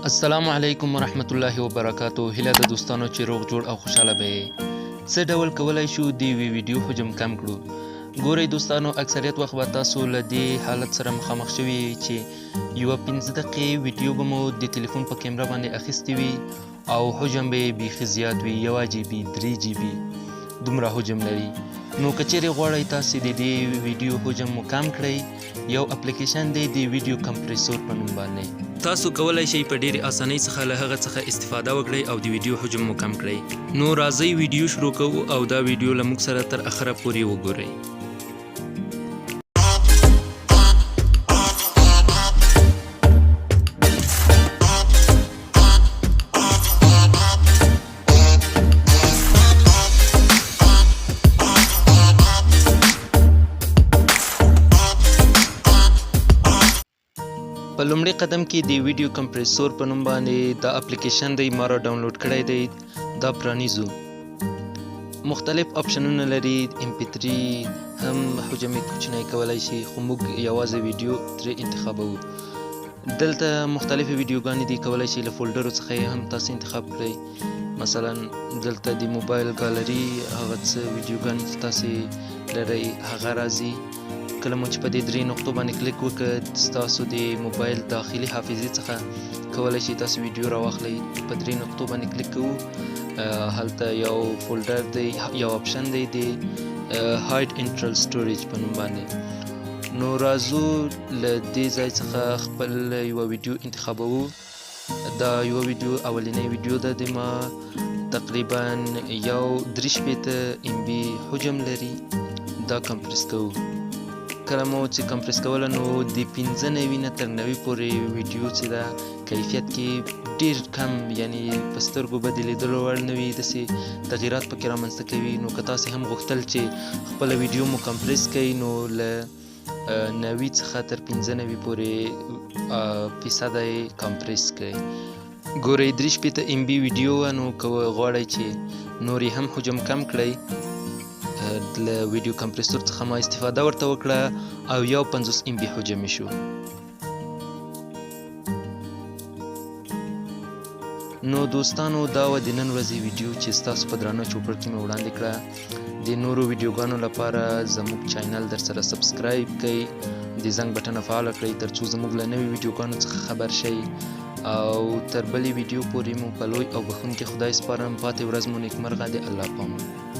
السلام علیکم ورحمت الله وبرکاتو. هیله د دوستانو چې روغ جوړ او خوشاله به څه ډول کولای شو د ویډیو حجم کم کړو. ګورئ دوستانو، اکثریت وخت به تاسو له دې حالت سره مخامخ شوي چې یوه 15 دقیقې ویډیو به مو د تلیفون په کیمره باندې اخیستې وي او حجم به یې بیخي زیات وي، 1 GB 3 GB دومره حجم لري. نو که چیرې غواړئ تاسې د دې ویډیو حجم مو کم کړئ، یو اپلیکیشن دی د ویډیو کمپریسور په نوم باندې. تاسو کولای شئ په ډېرې اسانۍ څخه له هغه څخه استفاده وکړئ او د ویډیو حجم مو کم کړئ. نو راځئ ویډیو شروع کوو او دا ویډیو له موږ سره تر اخره پورې وګورئ. په لومړي قدم کې د ویډیو کمپریسور په نوم باندې دا اپلیکیشن دی، ما را ډاونلوډ کړی دی. دا پرانیزو. مختلف اپشنونه لري، MP3 هم حجم یې کوچنی کولی شي، خو موږ یوازې ویډیو ترې انتخابوو. دلته مختلفې ویډیوګانې دي، کولی شئ له فولډرو څخه یې هم تاسو انتخاب کړئ. مثلا دلته د موبایل ګالري هغه څه ویډیوګانې چې تاسې لرئ هغه راځي. کله مو چې په دې 3 نقطو باندې کلیک وکړ، ستاسو د موبایل داخلي حافظې څخه کولی شئ تاسو ویډیو راواخلئ. په 3 نقطو باندې کلیک کوو، هلته یو فولډر دی، یو اپشن دی د هاید انټرنل سټوریج په نوم باندې. نو راځو له دې ځای څخه خپل یوه ویډیو انتخابوو. دا یوه ویډیو اولنۍ ویډیو ده د ما، تقریبا یو 63 MB حجم لري. دا کمپریس کوو. کله مو چې کمپریس کوله نو د 95 نه تر 90 پورې ویډیو چې ده کیفیت کې ډیر کم، یعنی په سترګو به د لیدلو وړ نه وي، داسې تغییرات پکې رامنځته کوي. نو که تاسې هم غوښتل چې خپله ویډیو مو کمپریس کړئ، نو له 90 څخه تر 95 پورې فیصده یې کمپریس کړئ. ګورئ 63 MB ویډیو وه، نو که غواړئ چې نور یې هم حجم کم کړئ، له ویډیو کمپریسور څخه ما استفاده ورته وکړه او یو 50 MB حجم شو. نو دوستانو، دا و د نن ورځې ویډیو چې ستاسو په درانه چوپړ کې مې وړاندې کړه. د نورو ویډیوګانو لپاره زموږ چینل در سره سبسکرایب کړئ، د زنګ بټنه فعاله کړئ ترڅو زموږ له نوي ویډیوګانو څخه خبر شئ. او تر بلې ویډیو پورې مو په لوی او بخښونکي خدای سپارم. پاتې ورځ مو نیکمرغه. د الله پامان.